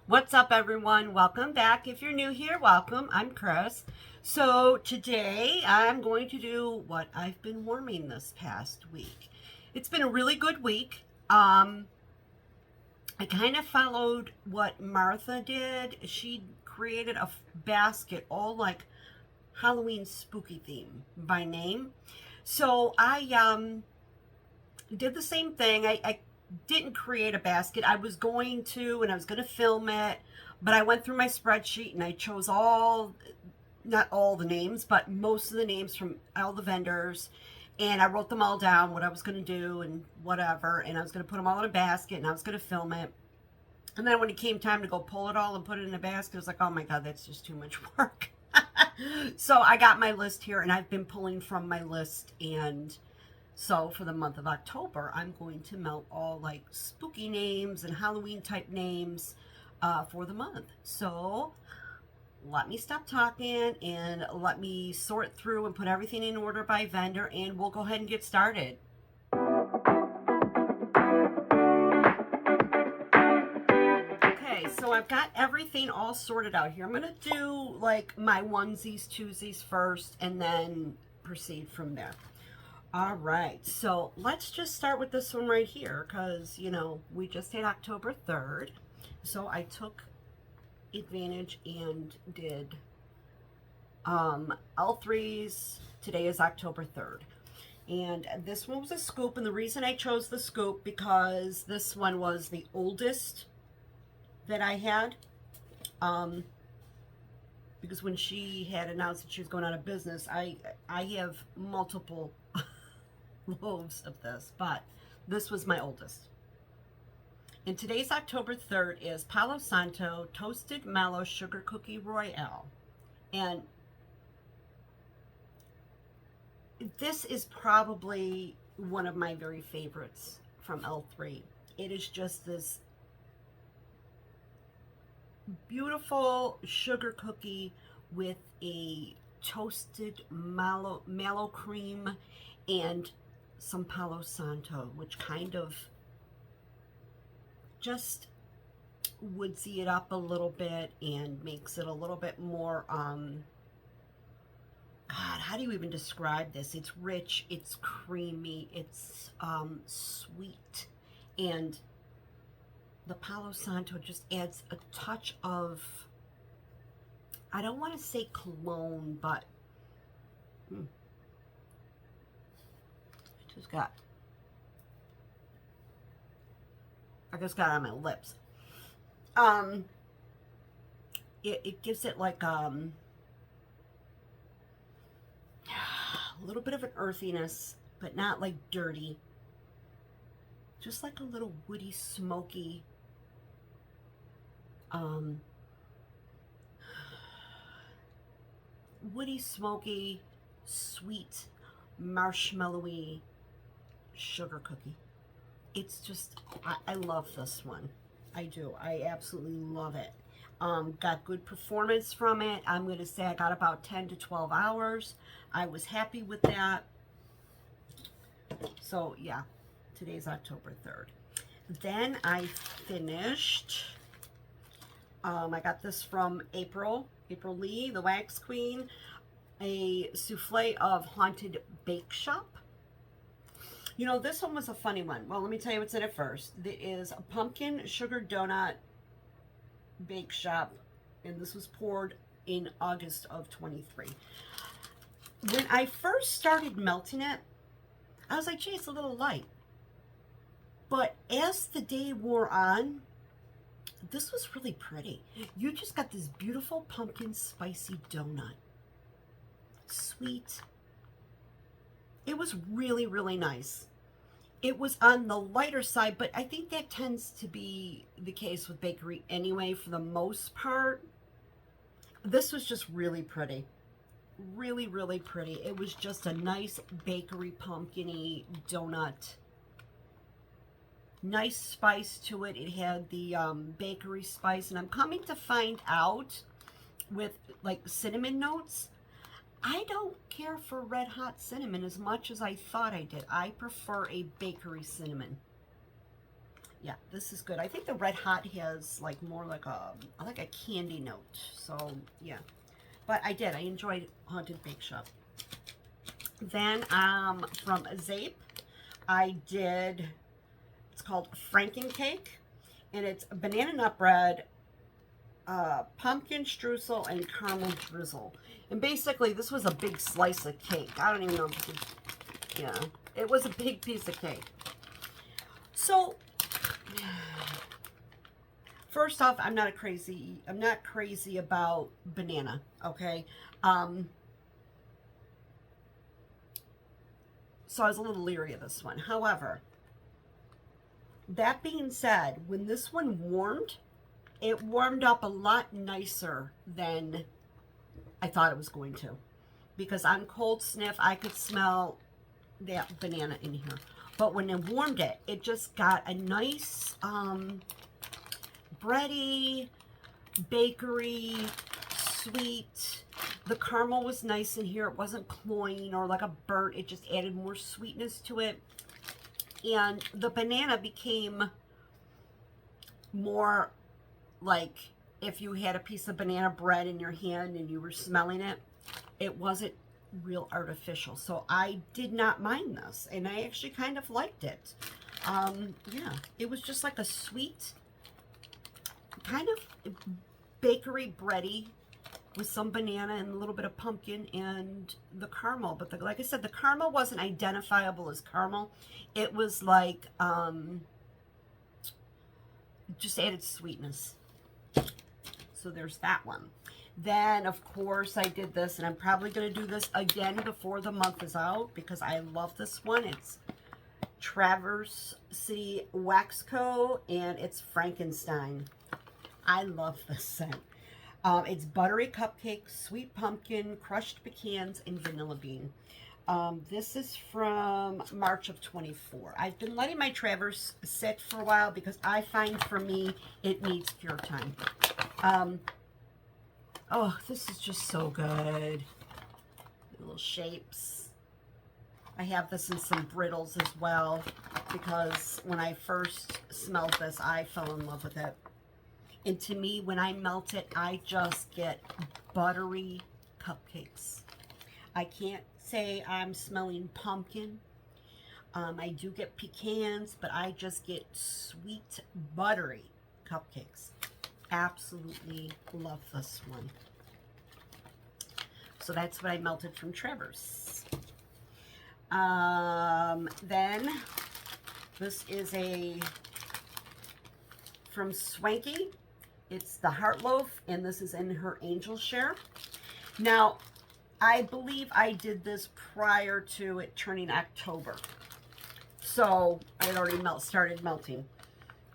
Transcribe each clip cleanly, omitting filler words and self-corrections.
What's up, everyone? Welcome back. If you're new here, welcome. I'm Chris. So today I'm going to do what I've been warming this past week. It's been a really good week. I kind of followed what Martha did. She created a basket all like Halloween spooky theme by name. So I did the same thing. I didn't create a basket. I was going to, and I was going to film it, but I went through my spreadsheet and I chose not all the names, but most of the names from all the vendors. And I wrote them all down, what I was going to do and whatever. And I was going to put them all in a basket and I was going to film it. And then when it came time to go pull it all and put it in a basket, I was like, oh my God, that's just too much work. So I got my list here and I've been pulling from my list. And so for the month of October, I'm going to melt all like spooky names and Halloween type names for the month. So let me stop talking and let me sort through and put everything in order by vendor, and we'll go ahead and get started. Okay, so I've got everything all sorted out here. I'm going to do like my onesies, twosies first, and then proceed from there. All right, so let's just start with this one right here because, we just had October 3rd. So I took advantage and did L3s. Today is October 3rd. And this one was a scoop, and the reason I chose the scoop because this one was the oldest that I had. Because when she had announced that she was going out of business, I have multiple loaves of this, but this was my oldest. And today's October 3rd is Palo Santo Toasted Mallow Sugar Cookie Royale. And this is probably one of my very favorites from L3. It is just this beautiful sugar cookie with a toasted mallow cream and some Palo Santo, which kind of just woodsy it up a little bit and makes it a little bit more, God, how do you even describe this? It's rich, it's creamy, it's sweet, and the Palo Santo just adds a touch of, I don't want to say cologne, but I just got it on my lips. It gives it like a little bit of an earthiness, but not like dirty. Just like a little woody, smoky, sweet, marshmallowy sugar cookie. It's just, I love this one. I do. I absolutely love it. Got good performance from it. I'm going to say I got about 10 to 12 hours. I was happy with that. So, yeah, today's October 3rd. Then I finished, I got this from April Lee, the Wax Queen, a souffle of Haunted Bake Shop. This one was a funny one. Well, let me tell you what's in it first. There is a pumpkin sugar donut bake shop, and this was poured in August of 23. When I first started melting it, I was like, gee, it's a little light. But as the day wore on, this was really pretty. You just got this beautiful pumpkin spicy donut. Sweet. It was really, really nice. It was on the lighter side, but I think that tends to be the case with bakery anyway for the most part. This was just really pretty. Really, really pretty. It was just a nice bakery pumpkin-y donut. Nice spice to it. It had the bakery spice, and I'm coming to find out with like cinnamon notes. I don't care for red hot cinnamon as much as I thought I did. I prefer a bakery cinnamon. Yeah, this is good. I think the Red Hot has like more like a candy note. So yeah, but I enjoyed Haunted Bake Shop. Then from Zape, I did, it's called Franken Cake, and it's banana nut bread, pumpkin streusel, and caramel drizzle. And basically, this was a big slice of cake. I don't even know if you could, yeah, it was a big piece of cake. So, first off, I'm not crazy about banana, okay? So I was a little leery of this one. However, that being said, when this one warmed, it warmed up a lot nicer than I thought it was going to. Because on cold sniff, I could smell that banana in here. But when it warmed it, it just got a nice bready, bakery, sweet. The caramel was nice in here. It wasn't cloying or like a burnt. It just added more sweetness to it. And the banana became more like if you had a piece of banana bread in your hand and you were smelling it, it wasn't real artificial. So I did not mind this, and I actually kind of liked it. Yeah, it was just like a sweet, kind of bakery bready with some banana and a little bit of pumpkin and the caramel. But like I said, the caramel wasn't identifiable as caramel. It was like, just added sweetness. So there's that one. Then, of course, I did this, and I'm probably going to do this again before the month is out because I love this one. It's Traverse City Wax Co., and it's Frankenstein. I love this scent. It's buttery cupcake, sweet pumpkin, crushed pecans, and vanilla bean. This is from March of 24. I've been letting my Traverse sit for a while because I find for me it needs cure time. Oh, this is just so good. Little shapes. I have this in some brittles as well because when I first smelled this, I fell in love with it. And to me, when I melt it, I just get buttery cupcakes. I can't say I'm smelling pumpkin. I do get pecans, but I just get sweet, buttery cupcakes. Absolutely love this one. So that's what I melted from Traverse. Then this is from Swanky. It's the Heart Loaf, and this is in her Angel Share. Now, I believe I did this prior to it turning October. So I had already started melting.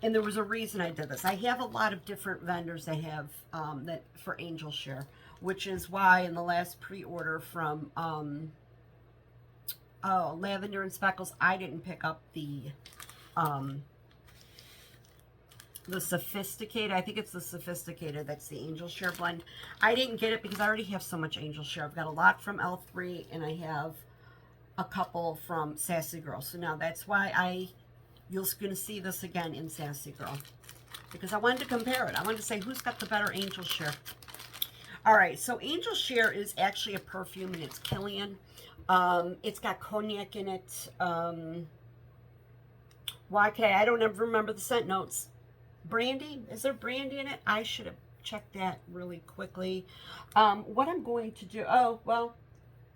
And there was a reason I did this. I have a lot of different vendors that have that for Angel Share, which is why in the last pre-order from Lavender and Speckles, I didn't pick up the Sophisticated. I think it's the Sophisticated. That's the Angel Share blend. I didn't get it because I already have so much Angel Share. I've got a lot from L3, and I have a couple from Sassy Girl. So now that's why you're going to see this again in Sassy Girl, because I wanted to compare it. I wanted to say who's got the better Angel Share. All right, so Angel Share is actually a perfume, and it's Killian. It's got cognac in it. Why could I don't ever remember the scent notes. Brandy? Is there brandy in it? I should have checked that really quickly. What I'm going to do, oh, well,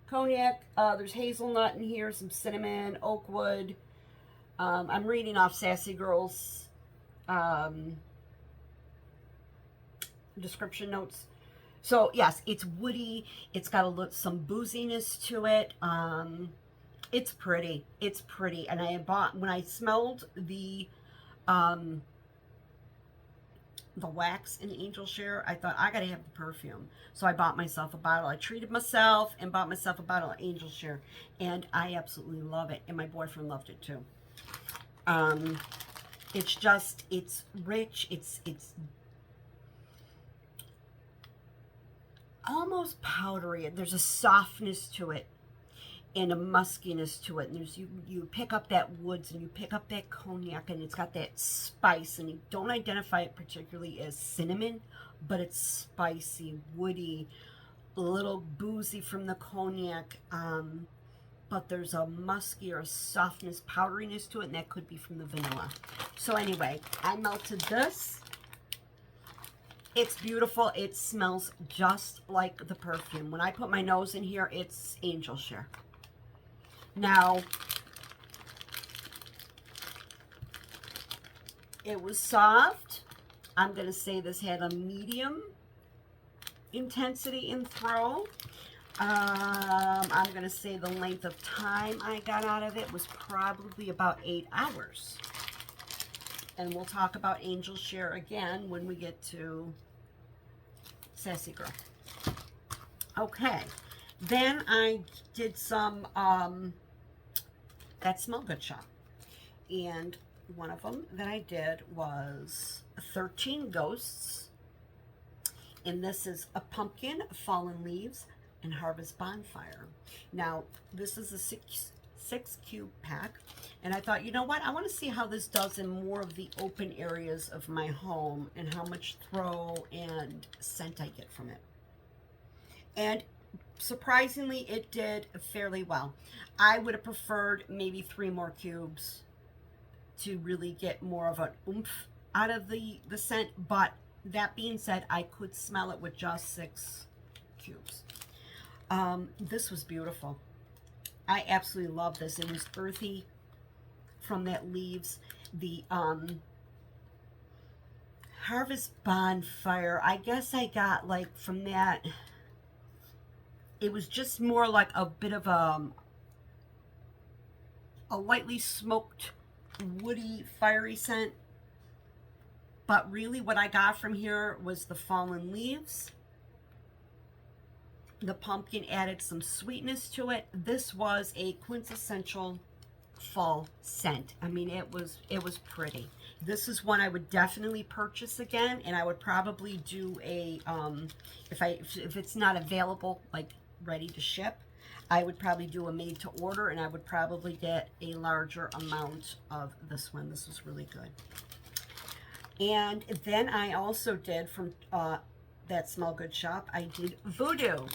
cognac, there's hazelnut in here, some cinnamon, oak wood. I'm reading off Sassy Girl's description notes. So, yes, it's woody. It's got some booziness to it. It's pretty. It's pretty. And when I smelled the wax in Angel Share, I thought, I gotta have the perfume. So I bought myself a bottle. I treated myself and bought myself a bottle of Angel Share. And I absolutely love it. And my boyfriend loved it too. It's rich. It's almost powdery. There's a softness to it. and a muskiness to it. And there's you pick up that woods and you pick up that cognac, and it's got that spice, and you don't identify it particularly as cinnamon, but it's spicy, woody, a little boozy from the cognac, but there's a musky or a softness, powderiness to it, and that could be from the vanilla. So anyway, I melted this. It's beautiful. It smells just like the perfume. When I put my nose in here, it's Angel Share. Now, it was soft. I'm going to say this had a medium intensity in throw. I'm going to say the length of time I got out of it was probably about 8 hours. And we'll talk about Angel Share again when we get to Sassy Girl. Okay. Then I did some That Smell Good shop. And one of them that I did was 13 Ghosts. And this is a pumpkin, fallen leaves, and harvest bonfire. Now, this is a six cube pack. And I thought, you know what? I want to see how this does in more of the open areas of my home and how much throw and scent I get from it. And surprisingly, it did fairly well. I would have preferred maybe 3 more cubes to really get more of an oomph out of the scent. But that being said, I could smell it with just 6 cubes. This was beautiful. I absolutely love this. It was earthy from that leaves. The harvest bonfire, I guess I got like from that, it was just more like a bit of a lightly smoked woody fiery scent. But really what I got from here was the fallen leaves. The pumpkin added some sweetness to it. This was a quintessential fall scent. I mean, it was pretty. This is one I would definitely purchase again, and I would probably do a if it's not available, like ready to ship, I would probably do a made to order, and I would probably get a larger amount of this one. This was really good. And then I also did from That Smell Good shop, I did Voodoo.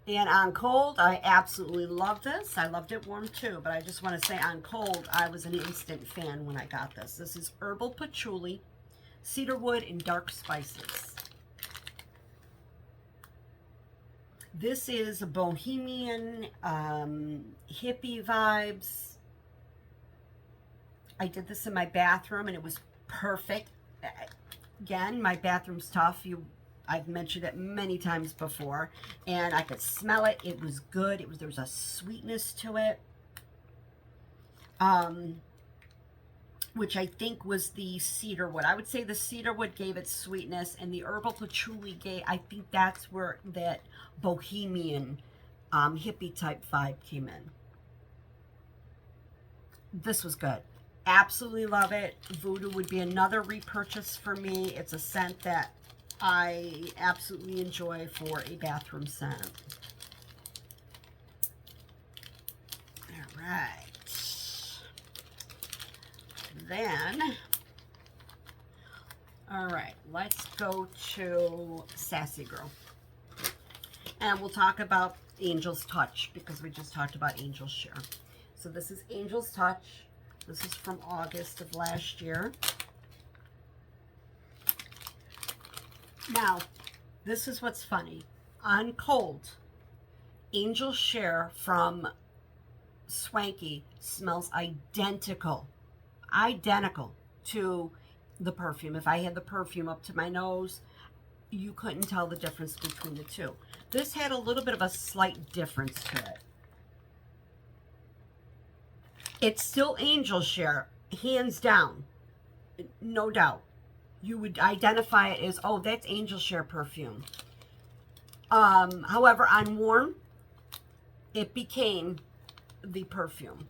And on cold, I absolutely love this. I loved it warm too, but I just want to say on cold, I was an instant fan when I got this. This is herbal patchouli, cedarwood, and dark spices. This is a bohemian, hippie vibes. I did this in my bathroom and it was perfect. Again, my bathroom's tough. I've mentioned it many times before, and I could smell it. It was good. There was a sweetness to it, which I think was the cedarwood. I would say the cedarwood gave it sweetness, and the herbal patchouli gave, I think that's where that bohemian hippie type vibe came in. This was good. Absolutely love it. Voodoo would be another repurchase for me. It's a scent that I absolutely enjoy for a bathroom scent. All right. Then, all right, let's go to Sassy Girl. And we'll talk about Angel's Touch because we just talked about Angel Share. So this is Angel's Touch. This is from August of last year. Now, this is what's funny. On cold, Angel Share from Swanky smells identical to the perfume. If I had the perfume up to my nose, you couldn't tell the difference between the two. This had a little bit of a slight difference to it. It's still Angel Share, hands down, no doubt. You would identify it as, oh, that's Angel Share perfume. However, on warm, it became the perfume.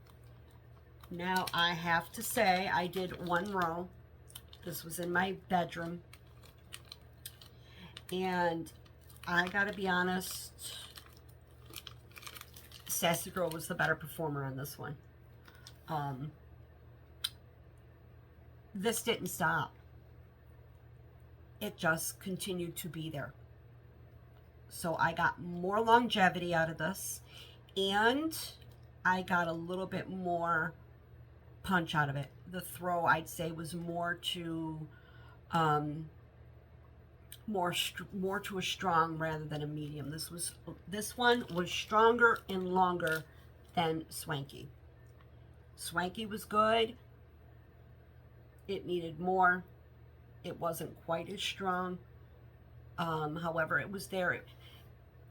Now, I have to say, I did 1 row. This was in my bedroom. And I gotta be honest, Sassy Girl was the better performer on this one. This didn't stop. It just continued to be there. So I got more longevity out of this, and I got a little bit more punch out of it. The throw, I'd say, was more to more to a strong rather than a medium. This one was stronger and longer than Swanky. Swanky was good. It needed more. It wasn't quite as strong. However, it was there,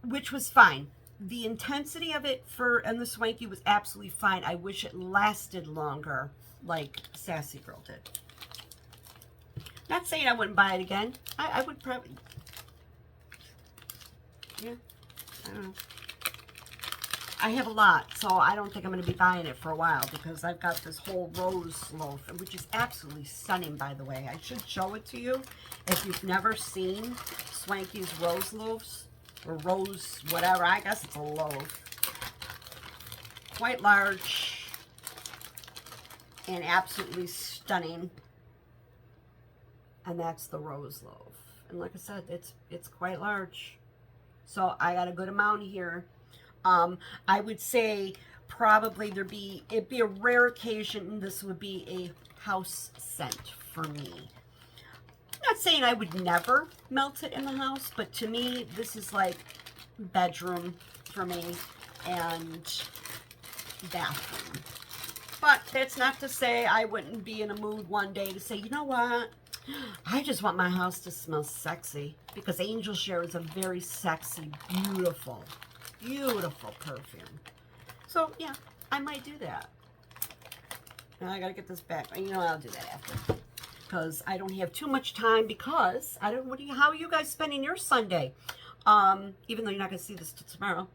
which was fine. The intensity of it and the Swanky was absolutely fine. I wish it lasted longer like Sassy Girl did. Not saying I wouldn't buy it again. I would probably, yeah, I don't know. I have a lot, so I don't think I'm going to be buying it for a while because I've got this whole rose loaf, which is absolutely stunning, by the way. I should show it to you if you've never seen Swanky's rose loaves, or rose whatever. I guess it's a loaf. Quite large and absolutely stunning. And that's the rose loaf. And like I said, it's quite large. So I got a good amount here. I would say probably it'd be a rare occasion. This would be a house scent for me. I'm not saying I would never melt it in the house, but to me, this is like bedroom for me and bathroom. But that's not to say I wouldn't be in a mood one day to say, you know what? I just want my house to smell sexy, because Angel Share is a very sexy, beautiful perfume. So yeah, I might do that. Now I gotta get this back. You know, I'll do that after, because I don't have too much time, because I don't, how are you guys spending your Sunday? Even though you're not gonna see this till tomorrow.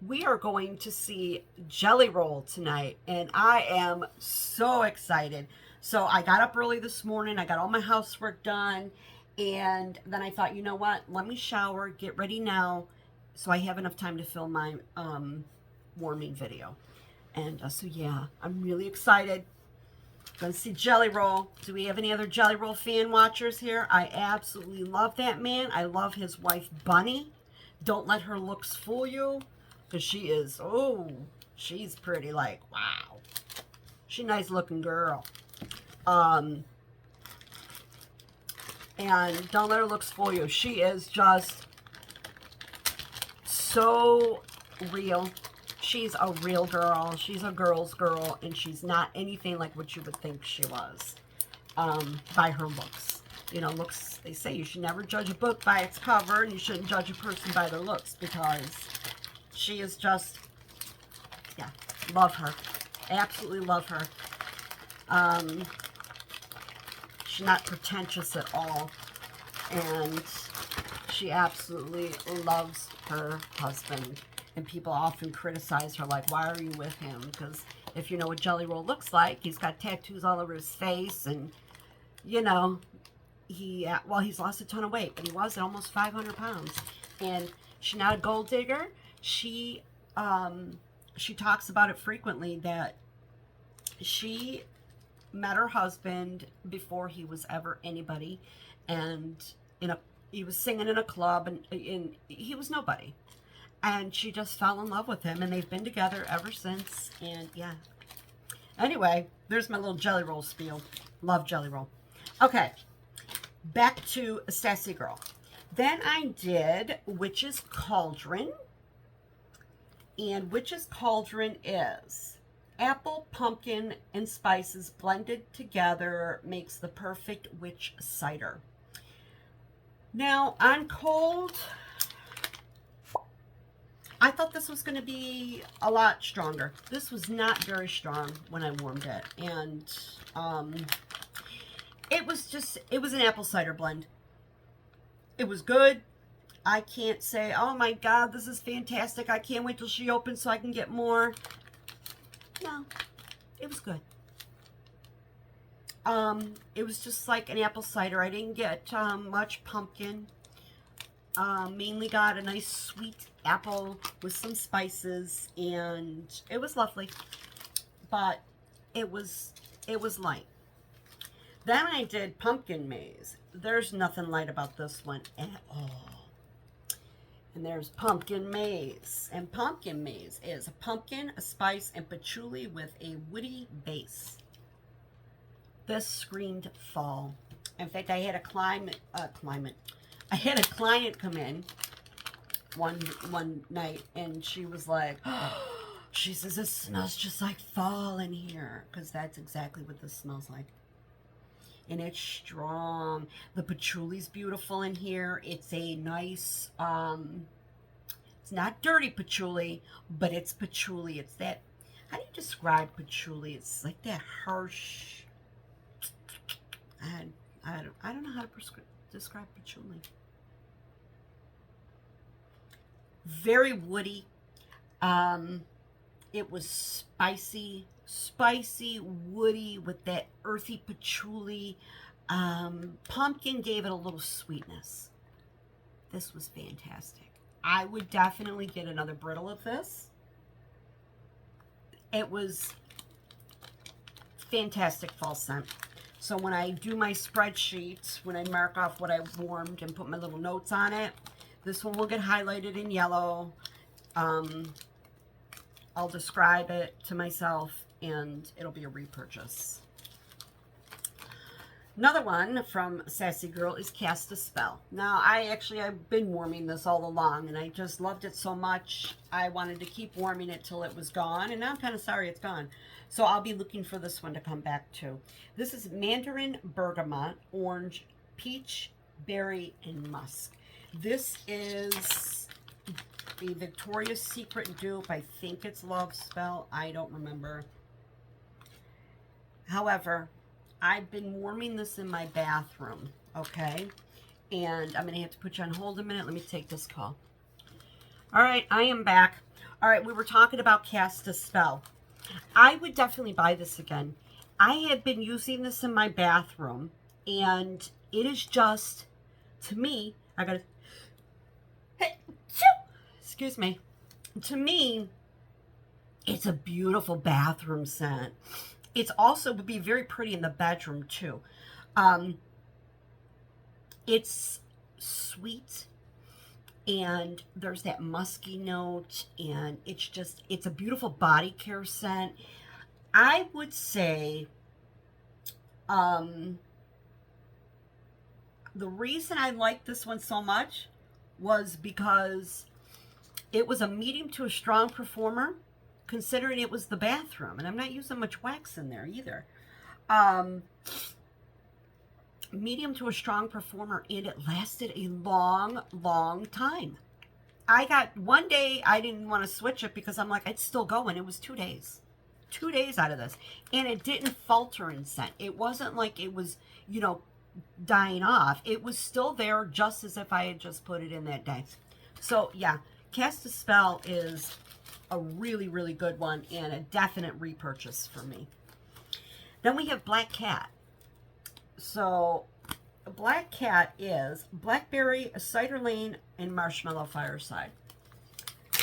We are going to see Jelly Roll tonight, and I am so excited. So I got up early this morning, I got all my housework done, and then I thought, you know what, let me shower, get ready now, so I have enough time to film my warming video. And so yeah, I'm really excited. Gonna see Jelly Roll. Do we have any other Jelly Roll fan watchers here? I absolutely love that man. I love his wife, Bunny. Don't let her looks fool you, because she is, oh, she's pretty, like, wow. She's a nice looking girl. And don't let her looks fool you. She is just so real. She's a real girl. She's a girl's girl, and she's not anything like what you would think she was by her looks. You know, looks, they say you should never judge a book by its cover, and you shouldn't judge a person by their looks, because she is just, yeah, love her. Absolutely love her. She's not pretentious at all, and she absolutely loves her husband. And people often criticize her, like, why are you with him? Because if you know what Jelly Roll looks like, he's got tattoos all over his face, and, you know, he's lost a ton of weight, but he was at almost 500 pounds. And she's not a gold digger. She talks about it frequently, that she met her husband before he was ever anybody, and he was singing in a club, and he was nobody, and she just fell in love with him, and they've been together ever since. And yeah, anyway, there's my little Jelly Roll spiel. Love Jelly Roll. Okay, back to Sassy Girl. Then I did Witch's Cauldron, and Witch's Cauldron is apple, pumpkin, and spices blended together makes the perfect witch cider. Now, on cold, I thought this was going to be a lot stronger. This was not very strong when I warmed it. And it was an apple cider blend. It was good. I can't say, oh my God, this is fantastic. I can't wait till she opens so I can get more. No, it was good. It was just like an apple cider. I didn't get much pumpkin. Mainly got a nice sweet apple with some spices, and it was lovely, but it was light. Then I did pumpkin maze. There's nothing light about this one at all. And there's pumpkin maze. And pumpkin maze is a pumpkin, a spice, and patchouli with a woody base. This screamed fall. In fact, I had a I had a client come in one night, and she was like, she says, "This smells just like fall in here," because that's exactly what this smells like. And it's strong. The patchouli's beautiful in here. It's a nice, it's not dirty patchouli, but it's patchouli. It's that, how do you describe patchouli? It's like that harsh, I don't know how to describe patchouli. Very woody. It was spicy, woody with that earthy patchouli. Pumpkin gave it a little sweetness. This was fantastic. I would definitely get another brittle of this. It was fantastic fall scent. So when I do my spreadsheets, when I mark off what I warmed and put my little notes on it, this one will get highlighted in yellow. I'll describe it to myself, and it'll be a repurchase. Another one from Sassy Girl is Cast a Spell. Now, I've been warming this all along, and I just loved it so much, I wanted to keep warming it till it was gone, and now I'm kind of sorry it's gone. So I'll be looking for this one to come back to. This is Mandarin, Bergamot, Orange, Peach, Berry, and Musk. This is the Victoria's Secret dupe. I think it's Love Spell. I don't remember. However, I've been warming this in my bathroom, okay? And I'm going to have to put you on hold a minute. Let me take this call. All right, I am back. All right, we were talking about Cast a Spell. I would definitely buy this again. I have been using this in my bathroom, and it is just, to me, I got to... Excuse me. To me, it's a beautiful bathroom scent. It's also would be very pretty in the bedroom too. It's sweet, and there's that musky note, and it's a beautiful body care scent. I would say the reason I like this one so much was because it was a medium to a strong performer, considering it was the bathroom. And I'm not using much wax in there either. Medium to a strong performer, and it lasted a long, long time. I got one day, I didn't want to switch it because I'm like, it's still going. It was 2 days. 2 days out of this. And it didn't falter in scent. It wasn't like it was, dying off. It was still there just as if I had just put it in that day. So, yeah. Cast a Spell is a really, really good one and a definite repurchase for me. Then we have Black Cat. So, Black Cat is Blackberry, Cider Lane, and Marshmallow Fireside.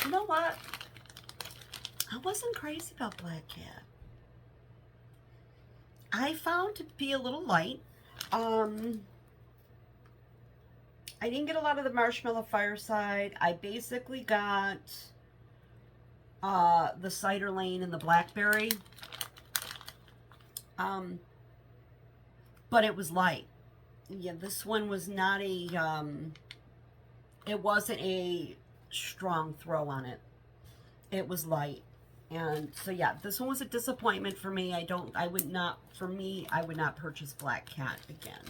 You know what? I wasn't crazy about Black Cat. I found it to be a little light. I didn't get a lot of the Marshmallow Fireside. I basically got the Cider Lane and the Blackberry. But it was light. Yeah, this one was not a, it wasn't a strong throw on it. It was light. And so, yeah, this one was a disappointment for me. I would not purchase Black Cat again.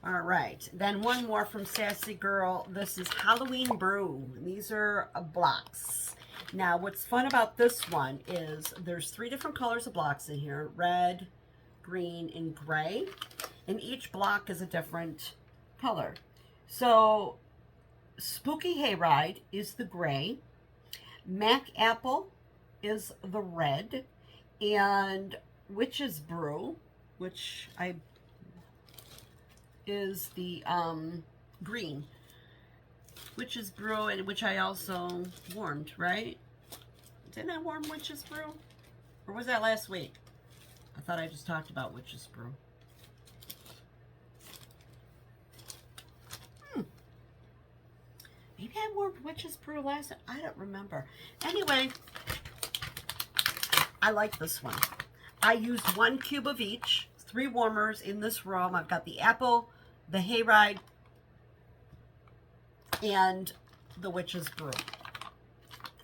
All right, then one more from Sassy Girl. This is Halloween Brew. These are blocks. Now, what's fun about this one is there's 3 different colors of blocks in here. Red, green, and gray. And each block is a different color. So, Spooky Hayride is the gray. Mac Apple is the red. And Witch's Brew, which is the green. Witch's Brew, and which I also warmed, right? Didn't I warm Witch's Brew? Or was that last week? I thought I just talked about Witch's Brew. Maybe I warmed Witch's Brew last. I don't remember. Anyway, I like this one. I used 1 cube of each. 3 warmers in this room. I've got the apple, the hayride, and the Witch's Brew.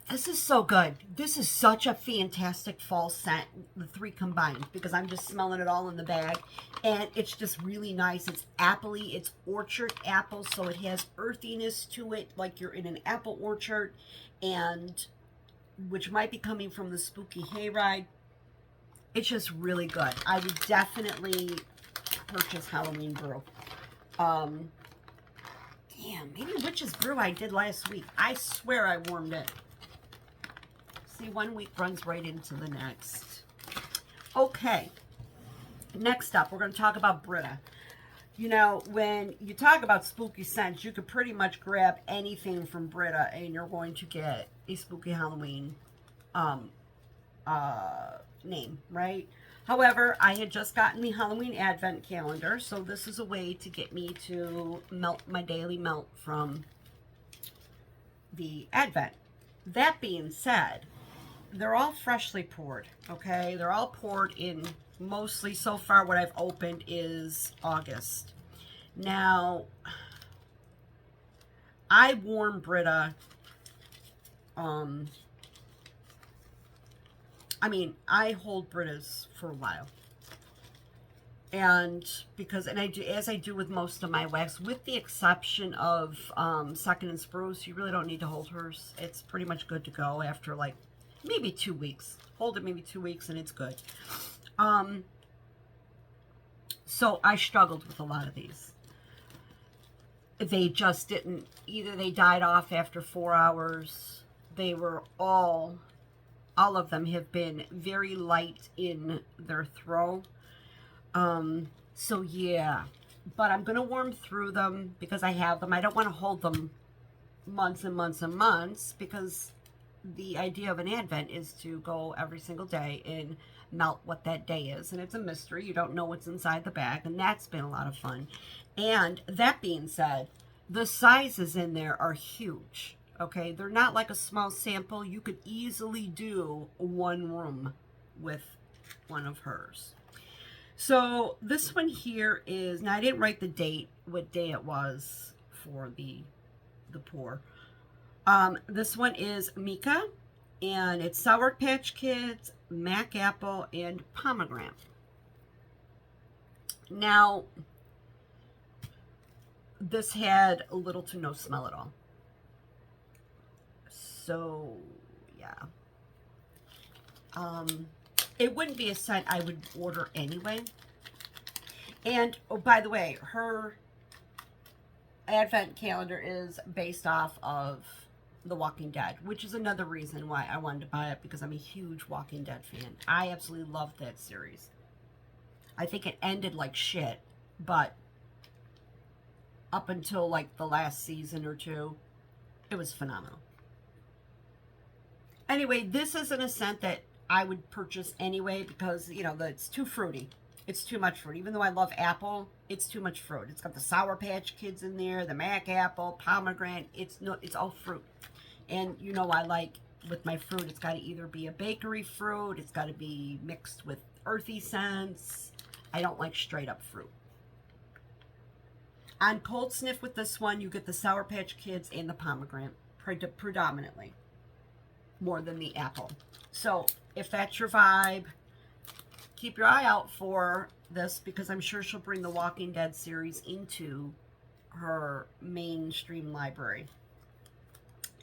This is so good. This is such a fantastic fall scent, the 3 combined, because I'm just smelling it all in the bag. And it's just really nice. It's appley. It's orchard apple, so it has earthiness to it, like you're in an apple orchard, and which might be coming from the spooky hayride. It's just really good. I would definitely purchase Halloween Brew. Damn, maybe Witch's Brew I did last week. I swear I warmed it. See, 1 week runs right into the next. Okay. Next up, we're going to talk about Brita. You know, when you talk about spooky scents, you could pretty much grab anything from Brita and you're going to get a spooky Halloween name, right? However, I had just gotten the Halloween Advent calendar, so this is a way to get me to melt my daily melt from the Advent. That being said, they're all freshly poured, okay? They're all poured in, mostly so far what I've opened is August. Now, I warm Brita, I hold Britas for a while. And because, and I do, as I do with most of my wax, with the exception of Second and Spruce, you really don't need to hold hers. It's pretty much good to go after like maybe 2 weeks. Hold it maybe 2 weeks and it's good. So I struggled with a lot of these. They just didn't, either they died off after 4 hours. They were all of them have been very light in their throw. So yeah, but I'm going to warm through them because I have them. I don't want to hold them months and months and months, because the idea of an Advent is to go every single day and melt what that day is. And it's a mystery. You don't know what's inside the bag, and that's been a lot of fun. And that being said, the sizes in there are huge. Okay, they're not like a small sample. You could easily do 1 room with one of hers. So this one here is, now I didn't write the date, what day it was for the pour. This one is Mika, and it's Sour Patch Kids, Mac Apple, and Pomegranate. Now, this had little to no smell at all. So, yeah. It wouldn't be a scent I would order anyway. And, oh, by the way, her Advent calendar is based off of The Walking Dead, which is another reason why I wanted to buy it, because I'm a huge Walking Dead fan. I absolutely love that series. I think it ended like shit, but up until like the last season or 2, it was phenomenal. Anyway, this isn't a scent that I would purchase anyway, because, you know, it's too fruity. It's too much fruit. Even though I love apple, it's too much fruit. It's got the Sour Patch Kids in there, the Mac Apple, pomegranate. It's all fruit. And you know, I like, with my fruit, it's got to either be a bakery fruit, it's got to be mixed with earthy scents. I don't like straight up fruit. On Cold Sniff with this one, you get the Sour Patch Kids and the pomegranate predominantly, more than the apple. So if that's your vibe, keep your eye out for this, because I'm sure she'll bring the Walking Dead series into her mainstream library.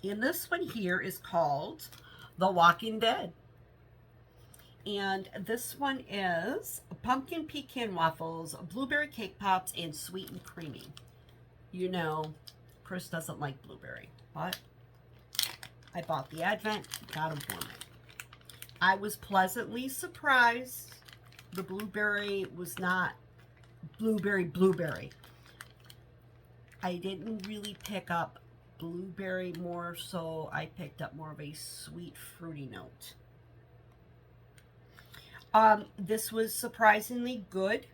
And this one here is called The Walking Dead. And this one is pumpkin pecan waffles, blueberry cake pops, and sweet and creamy. You know, Chris doesn't like blueberry, but I bought the Advent, got him for me. I was pleasantly surprised. The blueberry was not blueberry. I didn't really pick up blueberry more, so I picked up more of a sweet, fruity note. This was surprisingly good.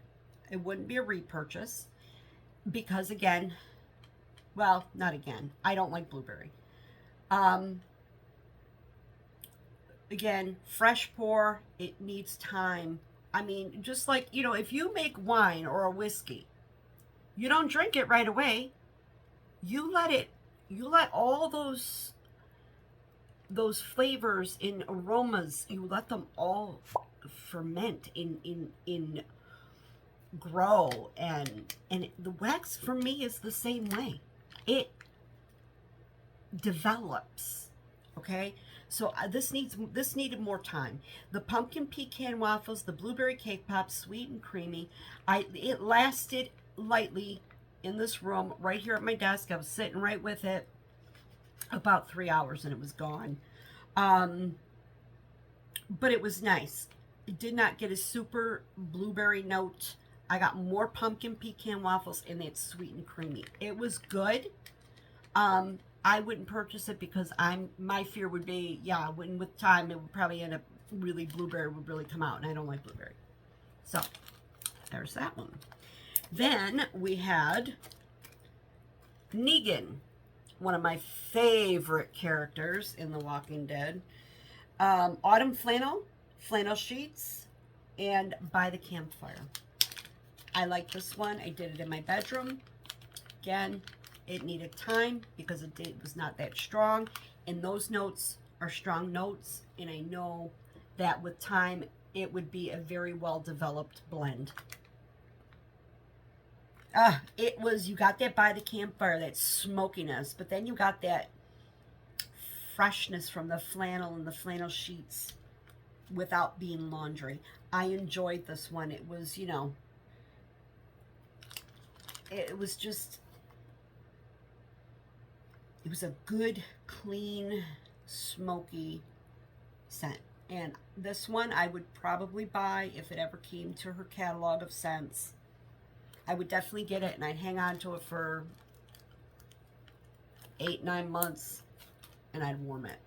It wouldn't be a repurchase because, again, well, not again. I don't like blueberry. Again, fresh pour, it needs time. I mean, just like, you know, if you make wine or a whiskey, you don't drink it right away. You let all those flavors and aromas, you let them all ferment in grow, and the wax for me is the same way. It develops. Okay, so this needed more time. The pumpkin pecan waffles, the blueberry cake pops, sweet and creamy. It lasted lightly in this room right here at my desk. I was sitting right with it about 3 hours and it was gone. But it was nice. It did not get a super blueberry note. I got more pumpkin pecan waffles and it's sweet and creamy. It was good. I wouldn't purchase it because my fear would be, yeah, with time it would probably end up blueberry would really come out, and I don't like blueberry. So there's that one. Then we had Negan, one of my favorite characters in The Walking Dead. Autumn flannel sheets, and By the Campfire. I like this one. I did it in my bedroom. Again, it needed time because it was not that strong, and those notes are strong notes, and I know that with time it would be a very well developed blend. You got that By the Campfire, that smokiness, but then you got that freshness from the flannel and the flannel sheets without being laundry. I enjoyed this one. It was, you know, it was a good, clean, smoky scent. And this one I would probably buy if it ever came to her catalog of scents. I would definitely get it, and I'd hang on to it for 8-9 months, and I'd warm it.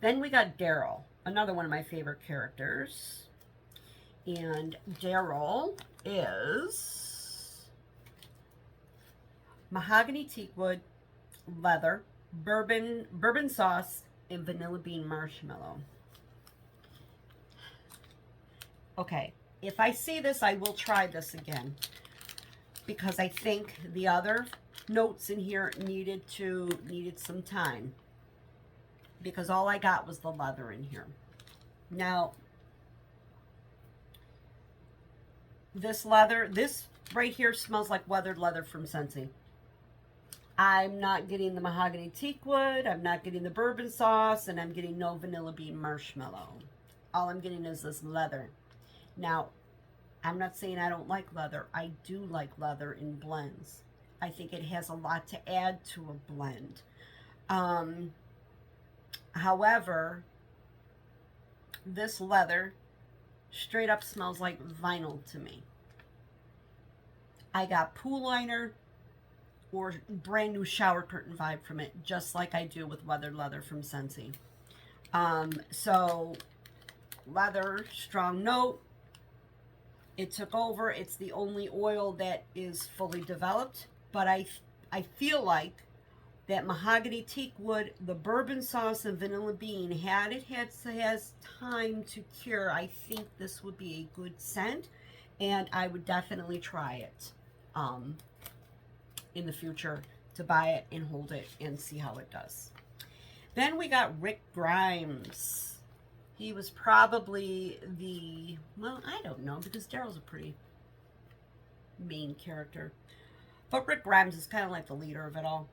Then we got Daryl, another one of my favorite characters. And Daryl is mahogany teakwood, leather, bourbon sauce, and vanilla bean marshmallow. Okay, if I see this, I will try this again, because I think the other notes in here needed some time, because all I got was the leather in here. Now, this right here smells like weathered leather from Scentsy. I'm not getting the mahogany teakwood, I'm not getting the bourbon sauce, and I'm getting no vanilla bean marshmallow. All I'm getting is this leather. Now, I'm not saying I don't like leather. I do like leather in blends. I think it has a lot to add to a blend. However, this leather straight up smells like vinyl to me. I got pool liner or brand new shower curtain vibe from it, just like I do with weathered leather from Scentsy. So leather, strong note. It took over. It's the only oil that is fully developed, but I feel like that mahogany teakwood, the bourbon sauce, and vanilla bean, has time to cure, I think this would be a good scent, and I would definitely try it in the future, to buy it and hold it and see how it does. Then we got Rick Grimes. He was probably well, I don't know, because Daryl's a pretty main character. But Rick Grimes is kind of like the leader of it all.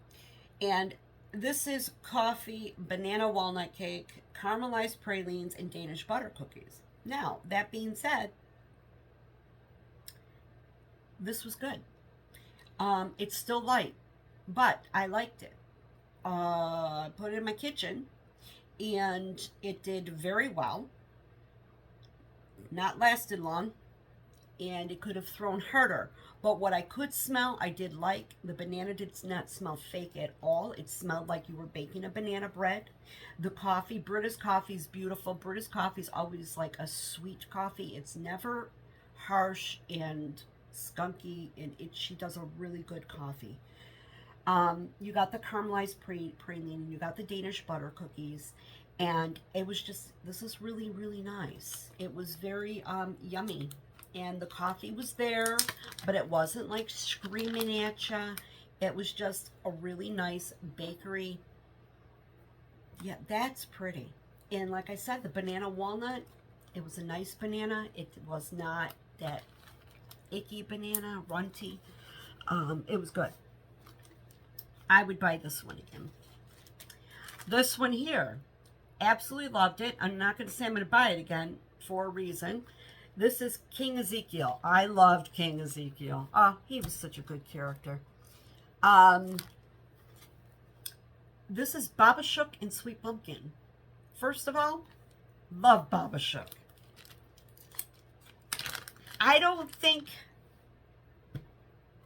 And this is coffee, banana walnut cake, caramelized pralines, and Danish butter cookies. Now, that being said, this was good. It's still light, but I liked it. I put it in my kitchen, and it did very well. Not lasted long. and it could have thrown harder. But what I could smell, I did like. The banana did not smell fake at all. It smelled like you were baking a banana bread. The coffee, Britta's coffee is beautiful. Britta's coffee is always like a sweet coffee. It's never harsh and skunky, and she does a really good coffee. You got the caramelized praline, you got the Danish butter cookies, and it was just, this is really, really nice. It was very yummy, and the coffee was there, but it wasn't like screaming at you. It was just a really nice bakery. Yeah, that's pretty. And like I said, the banana walnut, it was a nice banana. It was not that icky banana, runty. It was good. I would buy this one again. This one here, absolutely loved it. I'm not going to say I'm going to buy it again for a reason. This is King Ezekiel. I loved King Ezekiel. Oh, he was such a good character. This is Baba Shook and Sweet Pumpkin. First of all, love Baba Shook. I don't think...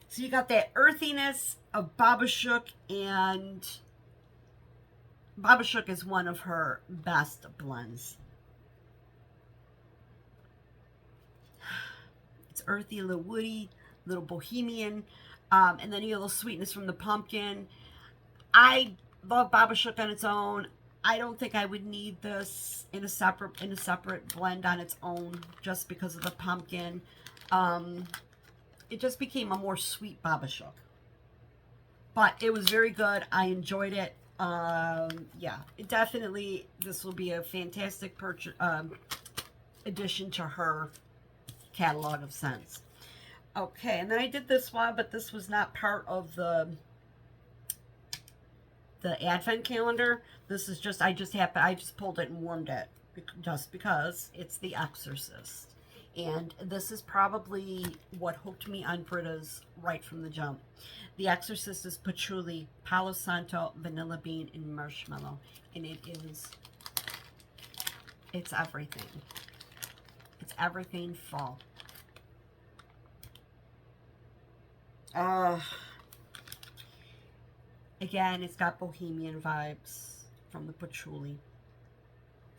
So you got that earthiness of Baba Shook, and Baba Shook is one of her best blends. It's earthy, a little woody, a little bohemian, and then you get a little sweetness from the pumpkin. I love Baba Shook on its own. I don't think I would need this in a separate blend on its own just because of the pumpkin. It just became a more sweet Baba Shook. But it was very good. I enjoyed it. Yeah, definitely this will be a fantastic purchase, addition to her catalog of scents. Okay, and then I did this one, but this was not part of the advent calendar. This is just, I just pulled it and warmed it just because it's The Exorcist. And this is probably what hooked me on Britta's right from the jump. The Exorcist is patchouli, Palo Santo, vanilla bean, and marshmallow. And it's everything. It's everything fall. Again, it's got bohemian vibes from the patchouli.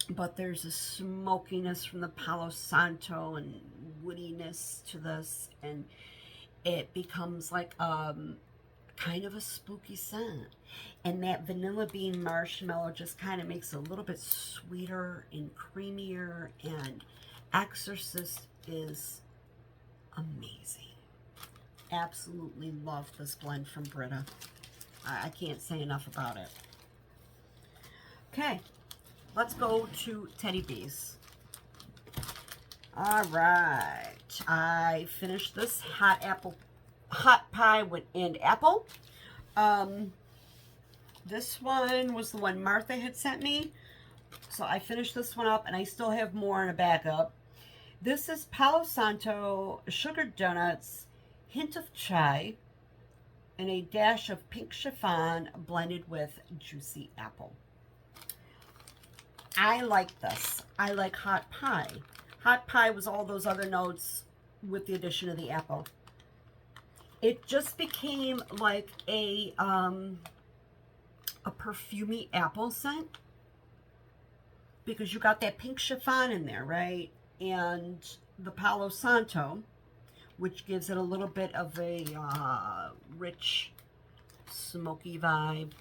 But there's a smokiness from the Palo Santo and woodiness to this, and it becomes like kind of a spooky scent. And that vanilla bean marshmallow just kind of makes it a little bit sweeter and creamier, and Exorcist is amazing. Absolutely love this blend from Britta. I can't say enough about it. Okay. Let's go to Teddy Bees. All right. I finished this hot pie and apple. This one was the one Martha had sent me. So I finished this one up, and I still have more in a backup. This is Palo Santo, sugared donuts, hint of chai, and a dash of pink chiffon blended with juicy apple. I like this. I like hot pie. Hot pie was all those other notes with the addition of the apple. It just became like a perfumey apple scent, because you got that pink chiffon in there, right? And the Palo Santo, which gives it a little bit of a rich, smoky vibe.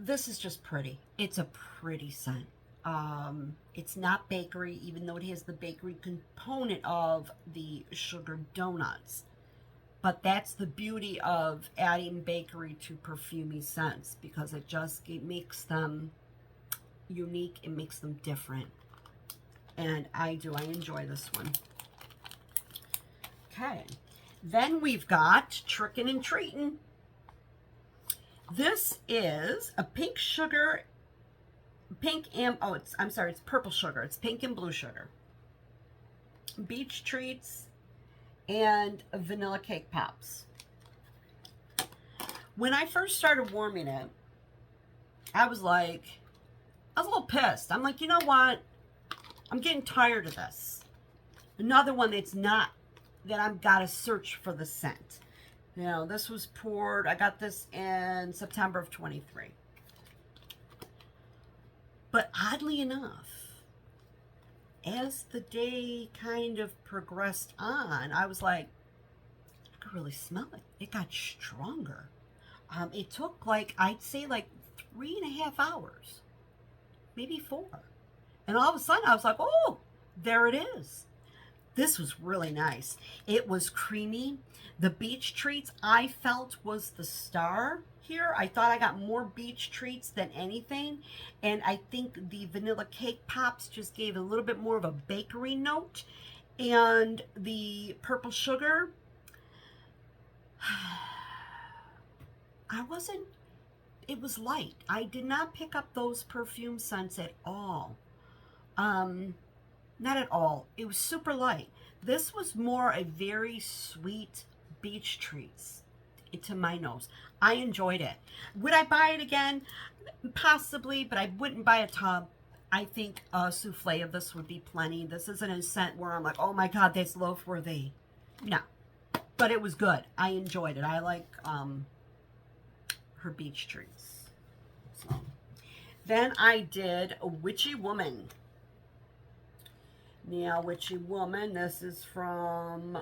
This is just pretty. It's a pretty scent. It's not bakery, even though it has the bakery component of the sugar donuts. But that's the beauty of adding bakery to perfumey scents, because it makes them unique. It makes them different. And I enjoy this one. Okay. Then we've got Trickin' and Treatin'. This is a pink sugar, it's purple sugar. It's pink and blue sugar. Beach treats and vanilla cake pops. When I first started warming it, I was a little pissed. I'm like, you know what? I'm getting tired of this. Another one that's not, that I've got to search for the scent. You know, this was poured, I got this in September of 23. But oddly enough, as the day kind of progressed on, I was like, I could really smell it. It got stronger. It took like, I'd say like 3.5 hours, maybe 4. And all of a sudden I was like, oh, there it is. This was really nice. It was creamy. The beach treats I felt was the star here. I thought I got more beach treats than anything. And I think the vanilla cake pops just gave a little bit more of a bakery note. And the purple sugar, it was light. I did not pick up those perfume scents at all. Not at all. It was super light. This was more a very sweet beach treats to my nose. I enjoyed it. Would I buy it again? Possibly, but I wouldn't buy a tub. I think a souffle of this would be plenty. This isn't a scent where I'm like, oh my God, that's loaf worthy. No, but it was good. I enjoyed it. I like her beach treats. So then I did a Witchy Woman. Now, Witchy Woman, this is from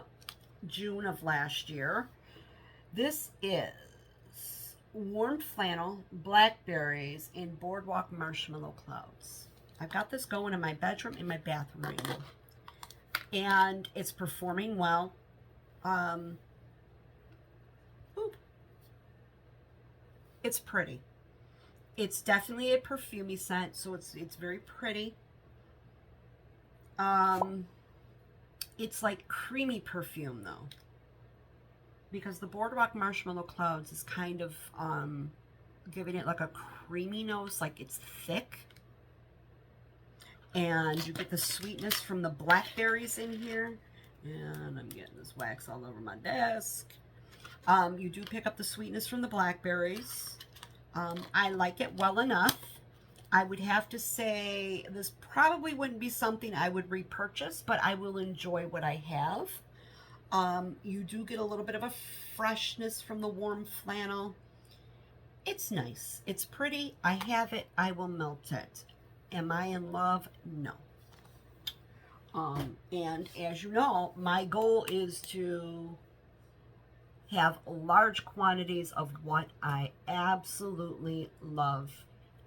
June of last year. This is warm flannel, blackberries, and boardwalk marshmallow clouds. I've got this going in my bedroom, in my bathroom right now. And it's performing well. It's pretty. It's definitely a perfumey scent, so it's very pretty. It's like creamy perfume though, because the boardwalk marshmallow clouds is kind of giving it like a creamy nose, like it's thick, and you get the sweetness from the blackberries in here. And I'm getting this wax all over my desk. You do pick up the sweetness from the blackberries. I like it well enough. I would have to say this probably wouldn't be something I would repurchase, but I will enjoy what I have. You do get a little bit of a freshness from the warm flannel. It's nice. It's pretty. I have it. I will melt it. Am I in love? No. And as you know, my goal is to have large quantities of what I absolutely love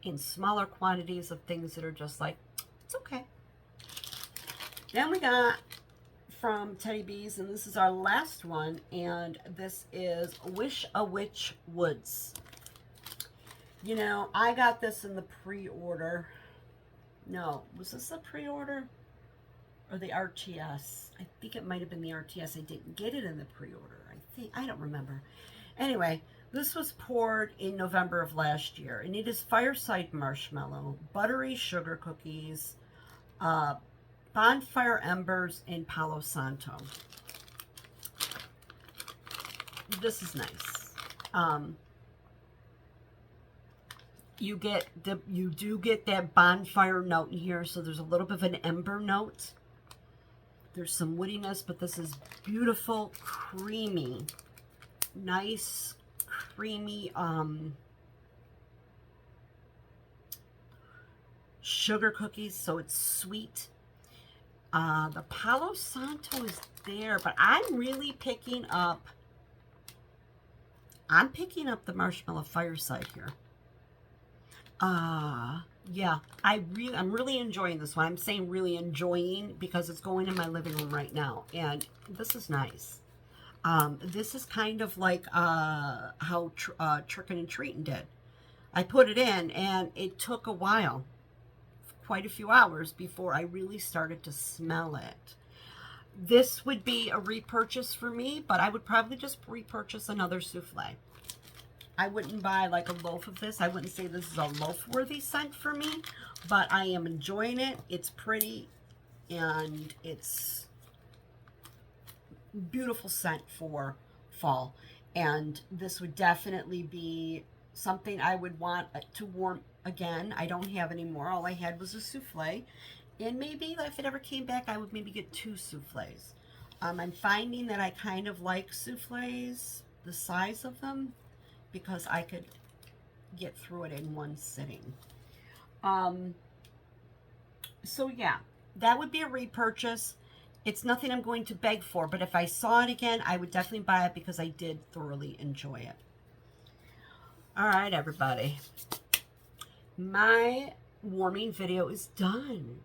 in smaller quantities of things that are just like, it's okay. Then we got from Teddy Bees, and this is our last one, and this is Wish a Witch Woods. You know, I got this in the pre-order. No, was this a pre-order or the RTS? I think it might have been the RTS. I didn't get it in the pre-order. I don't remember. Anyway, this was poured in November of last year, and it is fireside marshmallow, buttery sugar cookies, bonfire embers, and Palo Santo. This is nice. You do get that bonfire note in here, so there's a little bit of an ember note. There's some woodiness, but this is beautiful, creamy, nice, creamy sugar cookies, so it's sweet. The Palo Santo is there, but I'm really picking up the marshmallow fireside here. Yeah, I'm really enjoying this one. I'm saying really enjoying because it's going in my living room right now, and this is nice. This is kind of like how Trickin' and Treatin' did. I put it in, and it took a while, quite a few hours, before I really started to smell it. This would be a repurchase for me, but I would probably just repurchase another souffle. I wouldn't buy like a loaf of this. I wouldn't say this is a loaf-worthy scent for me, but I am enjoying it. It's pretty, and it's beautiful scent for fall. And this would definitely be something I would want to warm again. I don't have any more. All I had was a souffle, And maybe if it ever came back, I would maybe get 2 souffles. I'm finding that I kind of like souffles, the size of them, because I could get through it in one sitting. So yeah, that would be a repurchase. It's nothing I'm going to beg for, but if I saw it again, I would definitely buy it because I did thoroughly enjoy it. All right, everybody. My warming video is done.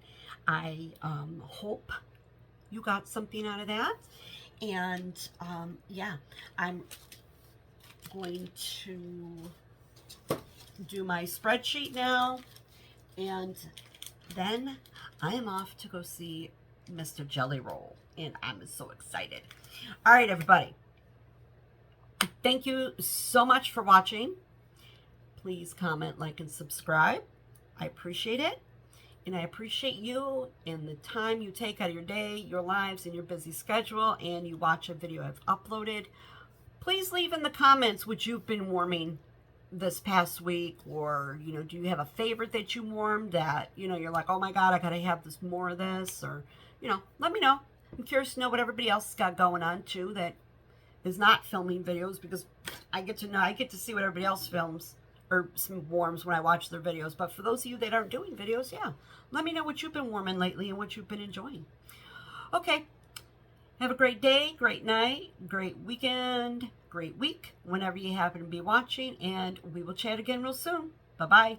I hope you got something out of that. And yeah, I'm going to do my spreadsheet now. And then I am off to go see Mr. Jelly Roll. And I'm so excited. All right, everybody. Thank you so much for watching. Please comment, like, and subscribe. I appreciate it. And I appreciate you and the time you take out of your day, your lives, and your busy schedule, and you watch a video I've uploaded. Please leave in the comments what you've been warming this past week, or, you know, do you have a favorite that you warmed that, you know, you're like, oh my God, I gotta have this more of this, or, you know, let me know. I'm curious to know what everybody else has got going on too that is not filming videos, because I get to see what everybody else films or some warms when I watch their videos. But for those of you that aren't doing videos, yeah, let me know what you've been warming lately and what you've been enjoying. Okay, have a great day, great night, great weekend, great week, whenever you happen to be watching, and we will chat again real soon. Bye-bye.